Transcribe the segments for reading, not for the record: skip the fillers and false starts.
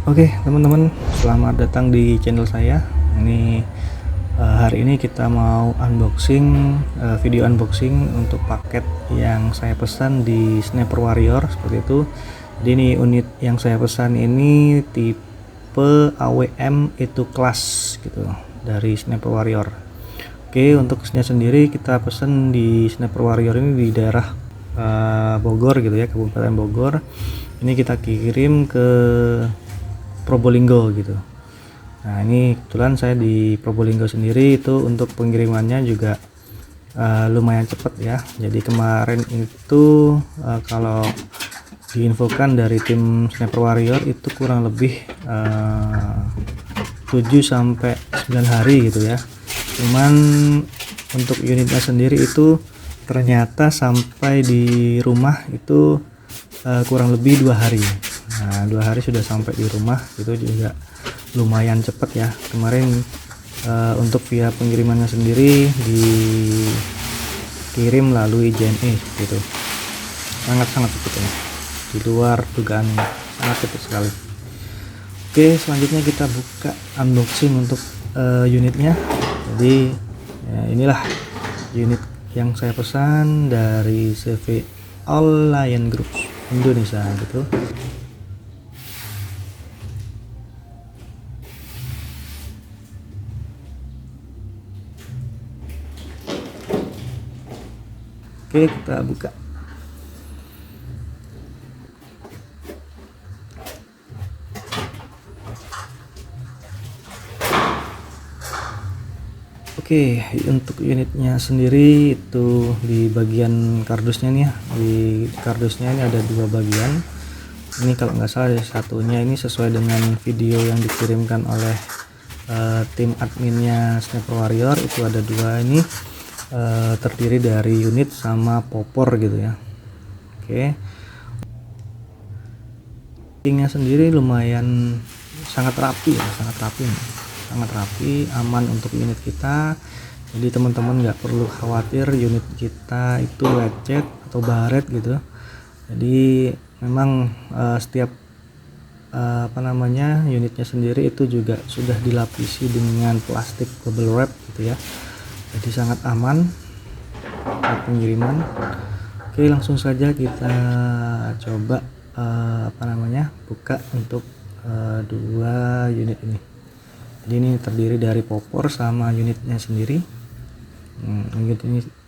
Oke teman-teman, selamat datang di channel saya. Ini hari ini kita mau unboxing, video unboxing untuk paket yang saya pesan di Sniper Warrior seperti itu. Jadi ini unit yang saya pesan ini tipe AWM itu kelas gitu dari Sniper Warrior. Oke, untuk sendiri kita pesan di Sniper Warrior ini di daerah Bogor gitu ya, Kabupaten Bogor. Ini kita kirim ke Probolinggo gitu. Nah ini kebetulan saya di Probolinggo sendiri, itu untuk pengirimannya juga lumayan cepat ya. Jadi kemarin itu kalau diinfokan dari tim Sniper Warrior itu kurang lebih 7 sampai 9 hari gitu ya. Cuman untuk unitnya sendiri itu ternyata sampai di rumah itu kurang lebih 2 hari. Nah 2 hari sudah sampai di rumah, itu juga lumayan cepat ya. Kemarin untuk via pengirimannya sendiri dikirim melalui JNE gitu, sangat cepat ya, di luar dugaan, sangat cepat sekali. Oke, selanjutnya kita buka unboxing untuk unitnya. Jadi ya, inilah unit yang saya pesan dari CV All Lion Group Indonesia gitu. Oke, kita buka. Oke, untuk unitnya sendiri itu di bagian kardusnya nih ya. Di kardusnya ini ada 2 bagian. Ini kalau nggak salah satunya ini sesuai dengan video yang dikirimkan oleh tim adminnya Sniper Warrior, itu ada 2 ini. Terdiri dari unit sama popor gitu ya. Oke, packingnya sendiri lumayan sangat rapi ya, sangat rapi, aman untuk unit kita. Jadi teman-teman nggak perlu khawatir unit kita itu lecet atau baret gitu. Jadi memang setiap unitnya sendiri itu juga sudah dilapisi dengan plastik bubble wrap gitu ya. Jadi sangat aman saat pengiriman. Oke, langsung saja kita coba buka untuk 2 unit ini. Jadi ini terdiri dari popor sama unitnya sendiri.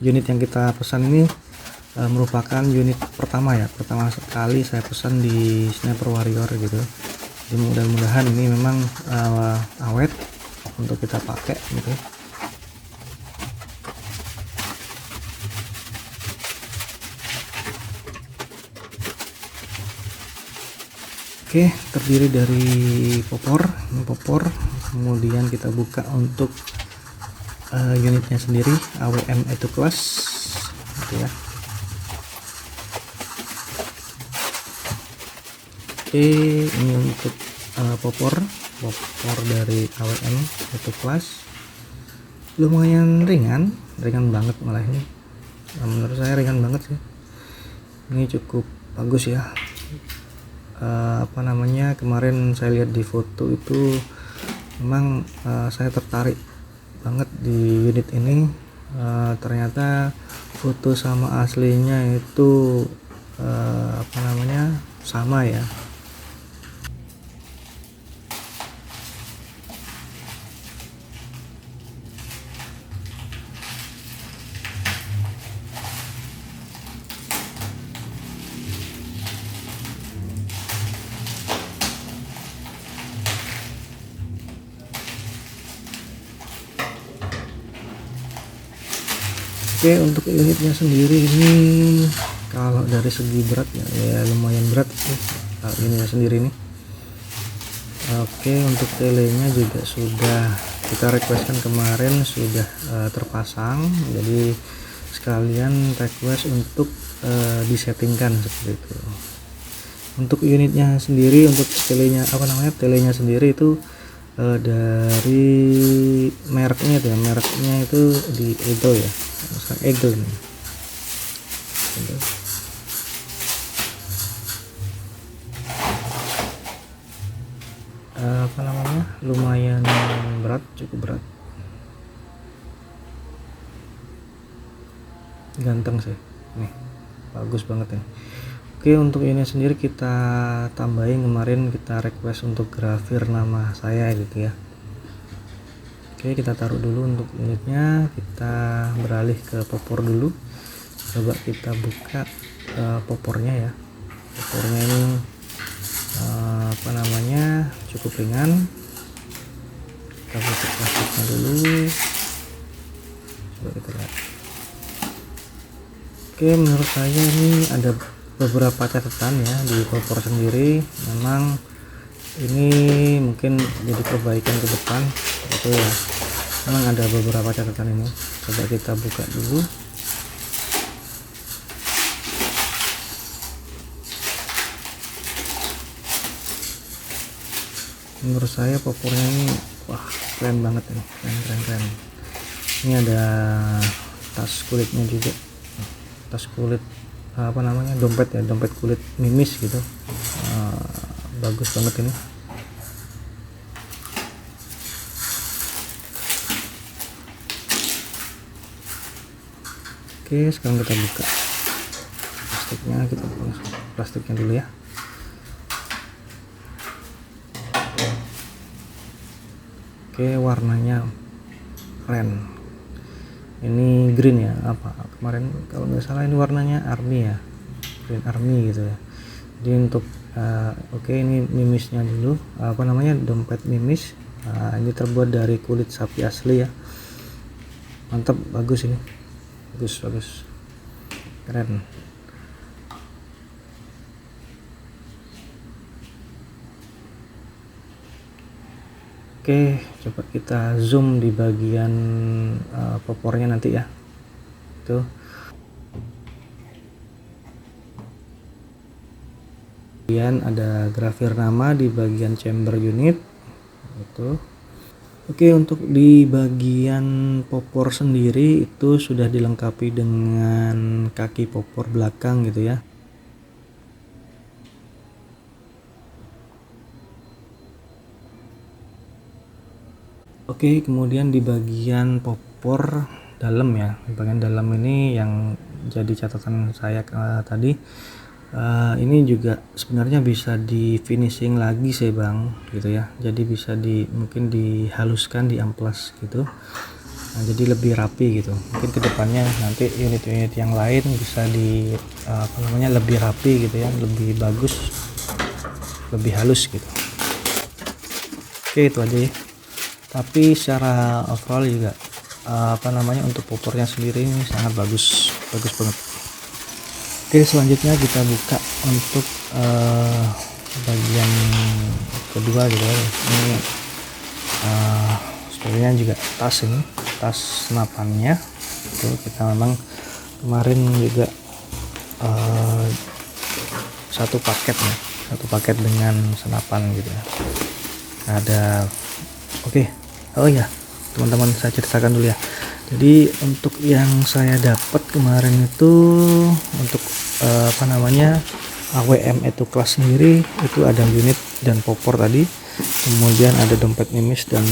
Unit yang kita pesan ini merupakan unit pertama sekali saya pesan di Sniper Warrior gitu. Jadi mudah-mudahan ini memang awet untuk kita pakai gitu. Oke, terdiri dari popor, ini popor. Kemudian kita buka untuk unitnya sendiri, AWM itu kelas gitu ya. Oke, ini untuk popor dari AWM itu kelas, lumayan ringan banget malah ini. Menurut saya ringan banget sih. Ini cukup bagus ya. Kemarin saya lihat di foto itu memang saya tertarik banget di unit ini. Ternyata foto sama aslinya itu sama ya. Oke, untuk unitnya sendiri ini kalau dari segi berat ya lumayan berat sih unitnya sendiri ini. Oke, untuk telenya juga sudah kita requestkan kemarin, sudah terpasang. Jadi sekalian request untuk disettingkan seperti itu. Untuk unitnya sendiri, untuk telenya sendiri itu dari mereknya itu di Eagle ya, Eagle ini. lumayan berat, cukup berat, ganteng sih nih, bagus banget ya. Oke, untuk ini sendiri kita tambahin, kemarin kita request untuk grafir nama saya gitu ya. Oke, kita taruh dulu untuk unitnya, kita beralih ke popor dulu. Coba kita buka popornya ya. Popornya ini cukup ringan. Kita buka plastiknya dulu, coba kita lihat. Oke, menurut saya ini ada beberapa catatan ya di popor sendiri. Memang ini mungkin jadi perbaikan ke depan gitu ya. Memang ada beberapa catatan ini. Coba kita buka dulu. Menurut saya popornya ini wah, keren banget ini, keren. Ini ada tas kulitnya juga, tas kulit dompet ya, dompet kulit mimis gitu. Bagus banget ini. Oke, sekarang kita buka plastiknya, kita buka plastiknya dulu ya. Oke, warnanya keren. Ini green ya, apa kemarin kalau nggak salah ini warnanya army ya, green army gitu ya. Jadi untuk oke, ini mimisnya dulu, dompet mimis. Ini terbuat dari kulit sapi asli ya, mantap, bagus ini, bagus, keren. Oke, coba kita zoom di bagian popornya nanti ya. Tuh. Kemudian ada grafir nama di bagian chamber unit. Itu. Oke, untuk di bagian popor sendiri itu sudah dilengkapi dengan kaki popor belakang gitu ya. Oke, kemudian di bagian popor dalam ya, di bagian dalam ini yang jadi catatan saya tadi, ini juga sebenarnya bisa di finishing lagi sih bang, gitu ya. Jadi bisa mungkin dihaluskan, di amplas gitu. Nah, jadi lebih rapi gitu. Mungkin kedepannya nanti unit-unit yang lain bisa lebih rapi gitu ya, lebih bagus, lebih halus gitu. Oke, itu aja ya. Tapi secara overall juga untuk popornya sendiri ini sangat bagus banget. Oke, selanjutnya kita buka untuk bagian kedua gitu ya. Ini sebenarnya juga tas senapannya itu kita memang kemarin juga satu paket dengan senapan gitu ya. Ada oh ya teman-teman, saya ceritakan dulu ya. Jadi untuk yang saya dapat kemarin itu untuk AWM itu kelas sendiri itu ada unit dan popor tadi, kemudian ada dompet mimis dan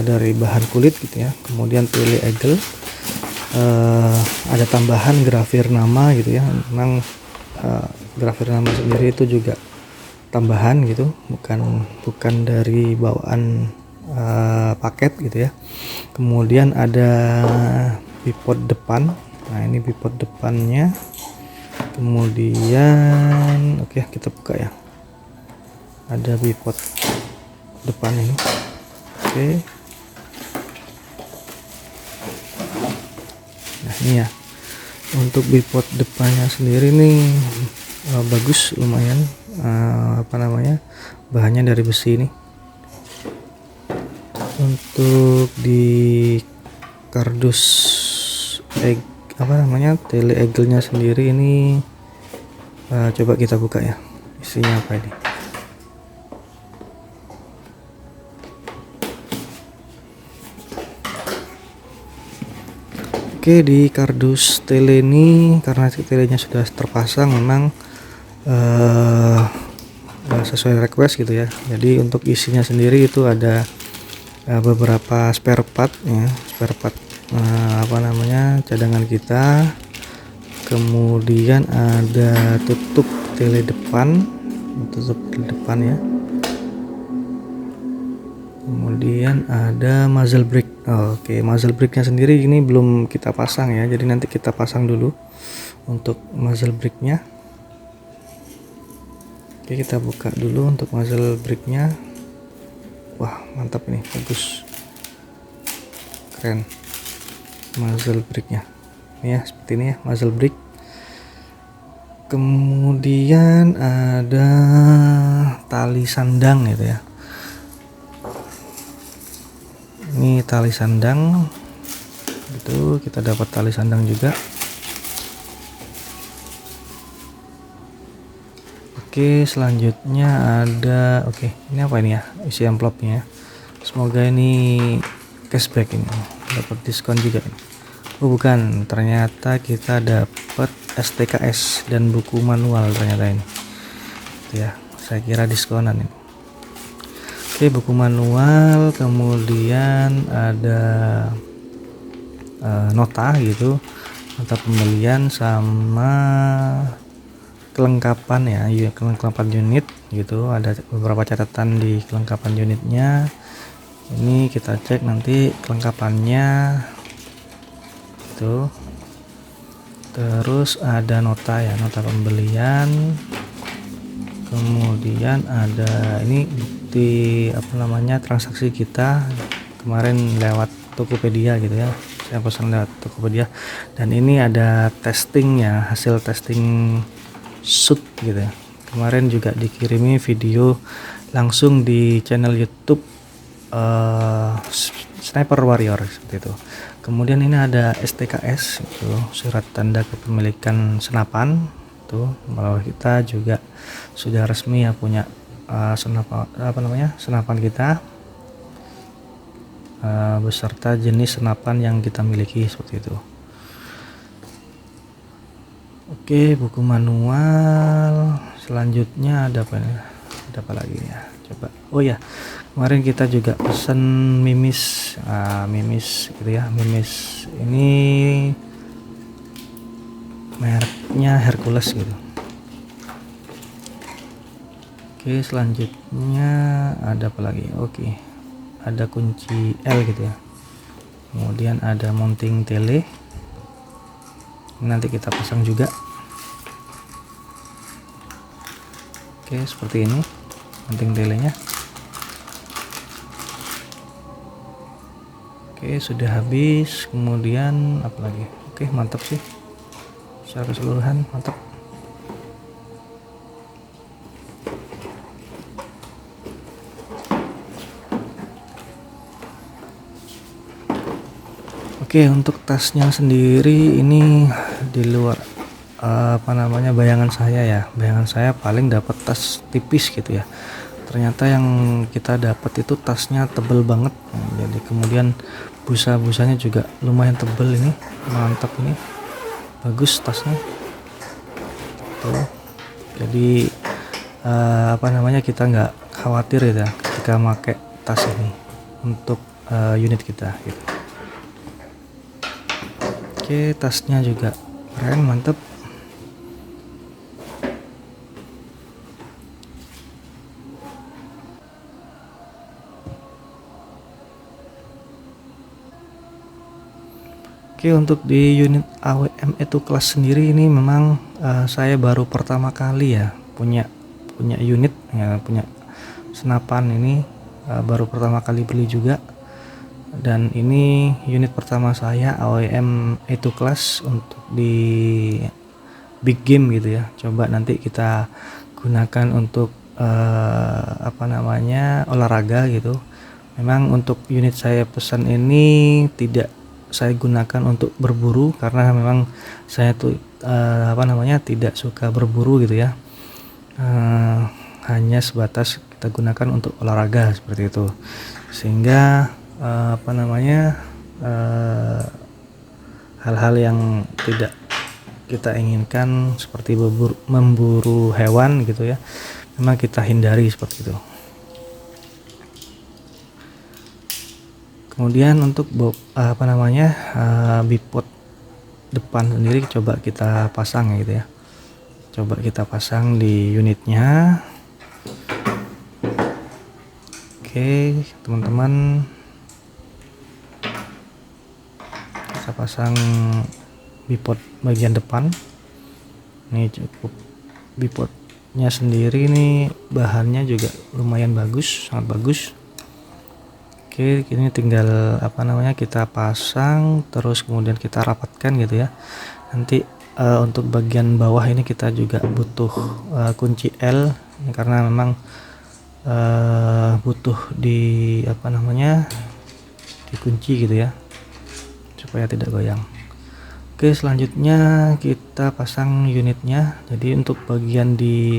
dari bahan kulit gitu ya, kemudian tele egel, ada tambahan grafir nama gitu ya. Memang grafir nama sendiri itu juga tambahan gitu, bukan dari bawaan paket gitu ya. Kemudian ada bipod depan. Nah, ini bipod depannya. Kemudian kita buka ya. Ada bipod depan ini. Nah, ini ya. Untuk bipod depannya sendiri nih bagus, lumayan. Bahannya dari besi nih. Untuk di kardus tele egelnya sendiri ini coba kita buka ya, isinya apa ini. Oke, di kardus tele ini karena telenya sudah terpasang, memang sesuai request gitu ya. Jadi untuk isinya sendiri itu ada beberapa spare part ya, cadangan kita. Kemudian ada tutup tele depan ya. Kemudian ada muzzle brake. Oke, muzzle brake-nya sendiri ini belum kita pasang ya, jadi nanti kita pasang dulu untuk muzzle brake-nya. Oke, kita buka dulu untuk muzzle brake-nya. Wah, mantap ini, bagus, keren muzzle brake-nya. Ini ya, seperti ini ya muzzle brake. Kemudian ada tali sandang gitu ya. Ini tali sandang, itu kita dapat tali sandang juga. Oke, selanjutnya ada, ini apa ini ya, isi amplopnya. Semoga ini cashback, ini dapat diskon juga ini. Bukan, ternyata kita dapat STKS dan buku manual ternyata ini. Itu ya, saya kira diskonan ini. Oke, buku manual, kemudian ada nota gitu, nota pembelian sama kelengkapan ya, kelengkapan unit gitu. Ada beberapa catatan di kelengkapan unitnya. Ini kita cek nanti kelengkapannya itu. Terus ada nota ya, nota pembelian. Kemudian ada ini bukti transaksi kita kemarin lewat Tokopedia gitu ya, saya pesan lewat Tokopedia. Dan ini ada testingnya, hasil testing shoot gitu ya, kemarin juga dikirimi video langsung di channel YouTube Sniper Warrior seperti itu. Kemudian ini ada STKS itu, surat tanda kepemilikan senapan tuh, bahwa kita juga sudah resmi ya punya senapan kita, beserta jenis senapan yang kita miliki seperti itu. Oke, buku manual. Selanjutnya ada apa lagi ya, coba. Oh ya, kemarin kita juga pesan mimis gitu ya. Mimis ini mereknya Hercules gitu. Oke, selanjutnya ada apa lagi? Oke, ada kunci L gitu ya. Kemudian ada mounting tele, nanti kita pasang juga. Oke, seperti ini mounting telenya. Oke, sudah habis. Kemudian apa lagi? Oke, mantap sih, secara keseluruhan mantap. Oke, untuk tasnya sendiri ini di luar bayangan saya ya. Bayangan saya paling dapat tas tipis gitu ya. Ternyata yang kita dapat itu tasnya tebel banget. Jadi kemudian busa-busanya juga lumayan tebel ini. Mantap ini. Bagus tasnya. Tuh. Jadi kita nggak khawatir ya ketika pakai tas ini untuk unit kita gitu. Oke, tasnya juga keren, mantep. Oke, untuk di unit AWM itu kelas sendiri ini memang saya baru pertama kali ya punya unit ya, punya senapan ini baru pertama kali beli juga. Dan ini unit pertama saya AWM itu kelas untuk di big game gitu ya. Coba nanti kita gunakan untuk olahraga gitu. Memang untuk unit saya pesan ini tidak saya gunakan untuk berburu, karena memang saya tuh tidak suka berburu gitu ya. Hanya sebatas kita gunakan untuk olahraga seperti itu, sehingga hal-hal yang tidak kita inginkan seperti memburu hewan gitu ya, memang kita hindari seperti itu. Kemudian untuk bipod depan sendiri coba kita pasang gitu ya. Coba kita pasang di unitnya. Oke teman-teman, kita pasang bipod bagian depan. Ini cukup, bipodnya sendiri nih bahannya juga lumayan bagus, sangat bagus. Oke, ini tinggal kita pasang, terus kemudian kita rapatkan gitu ya. Nanti untuk bagian bawah ini kita juga butuh kunci L, karena memang butuh dikunci gitu ya, supaya tidak goyang. Oke, selanjutnya kita pasang unitnya. Jadi untuk bagian di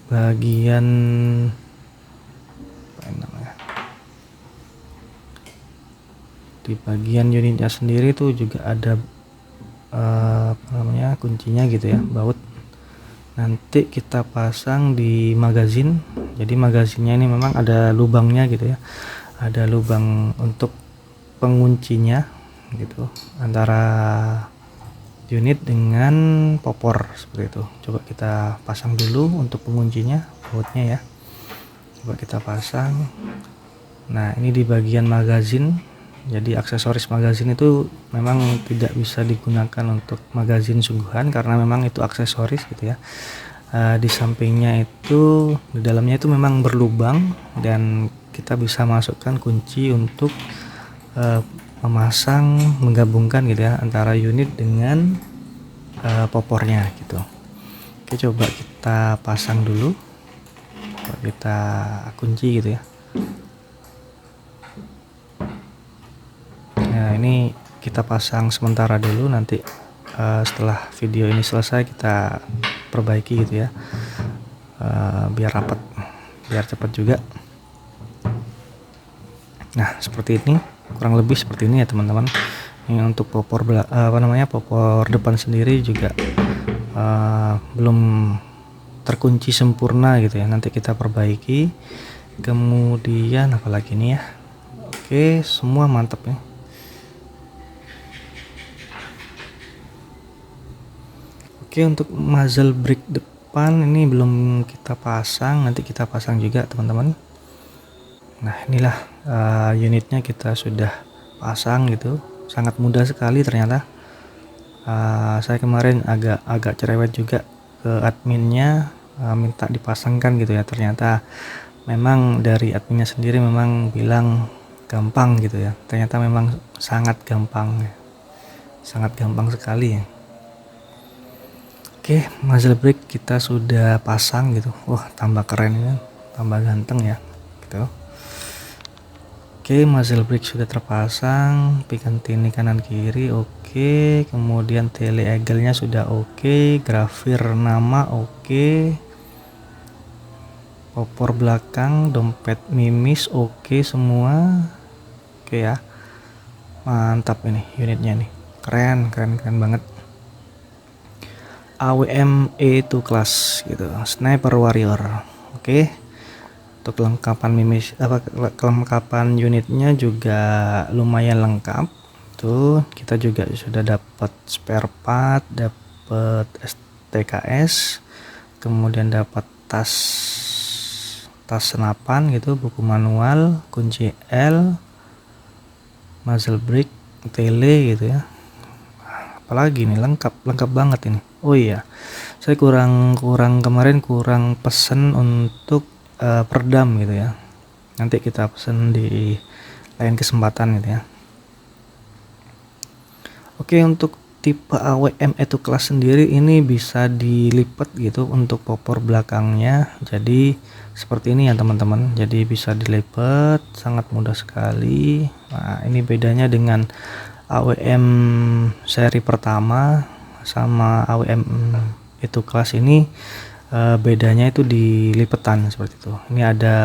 bagian di bagian unitnya sendiri tuh juga ada kuncinya gitu ya, baut. Nanti kita pasang di magazin. Jadi magazinnya ini memang ada lubangnya gitu ya, ada lubang untuk penguncinya gitu, antara unit dengan popor seperti itu. Coba kita pasang dulu untuk penguncinya, bautnya ya. Coba kita pasang. Nah, ini di bagian magazin. Jadi aksesoris magazin itu memang tidak bisa digunakan untuk magazin sungguhan, karena memang itu aksesoris gitu ya. Di sampingnya itu, di dalamnya itu memang berlubang, dan kita bisa masukkan kunci untuk menggabungkan gitu ya, antara unit dengan popornya gitu. Oke, coba kita pasang dulu, coba kita kunci gitu ya. Nah, ini kita pasang sementara dulu, nanti setelah video ini selesai kita perbaiki gitu ya, biar rapat, biar cepat juga. Nah, seperti ini, kurang lebih seperti ini ya teman-teman. Ini untuk popor popor depan sendiri juga belum terkunci sempurna gitu ya, nanti kita perbaiki. Kemudian apalagi nih ya. Oke, semua mantap ya. Oke, untuk muzzle brake depan ini belum kita pasang, nanti kita pasang juga teman-teman. Nah, inilah unitnya kita sudah pasang gitu, sangat mudah sekali ternyata. Saya kemarin agak cerewet juga ke adminnya, minta dipasangkan gitu ya. Ternyata memang dari adminnya sendiri memang bilang gampang gitu ya. Ternyata memang sangat gampang ya, sangat gampang sekali ya. Oke, muzzle brake kita sudah pasang gitu. Wah, tambah keren ya, tambah ganteng ya gitu. Oke, muzzle brake sudah terpasang, pigantini kanan kiri oke, kemudian tele egelnya sudah oke, grafir nama oke, popor belakang, dompet mimis oke semua. Oke ya, mantap ini unitnya nih, keren banget. AWM E2 class gitu, Sniper Warrior. Oke, untuk kelengkapan unitnya juga lumayan lengkap tuh. Kita juga sudah dapat spare part, dapat STKS, kemudian dapat tas senapan gitu, buku manual, kunci L, muzzle brake, tele gitu ya. Apalagi nih, lengkap banget ini. Oh iya, saya kurang pesen untuk peredam gitu ya, nanti kita pesen di lain kesempatan gitu ya. Oke, untuk tipe AWM E2 class sendiri ini bisa dilipat gitu untuk popor belakangnya, jadi seperti ini ya teman-teman. Jadi bisa dilipat, sangat mudah sekali. Nah, ini bedanya dengan AWM seri pertama sama AWM itu kelas ini, bedanya itu di lipetan seperti itu. Ini ada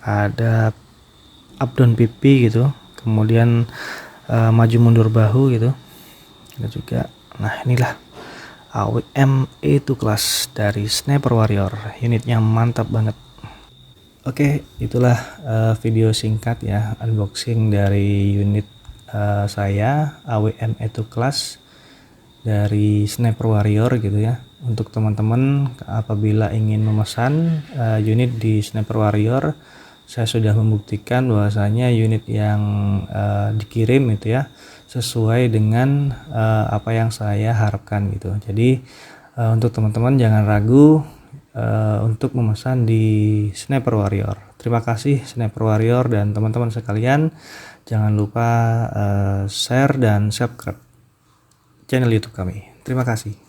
ada up down pipi gitu, kemudian maju mundur bahu gitu. Ada juga, nah inilah AWM E2 Class dari Sniper Warrior, unitnya mantap banget. Oke, itulah video singkat ya unboxing dari unit saya AWM E2 Class dari Sniper Warrior gitu ya. Untuk teman-teman apabila ingin memesan unit di Sniper Warrior, saya sudah membuktikan bahwasanya unit yang dikirim itu ya sesuai dengan apa yang saya harapkan gitu. Jadi untuk teman-teman jangan ragu untuk memesan di Sniper Warrior. Terima kasih Sniper Warrior dan teman-teman sekalian. Jangan lupa share dan subscribe channel YouTube kami. Terima kasih.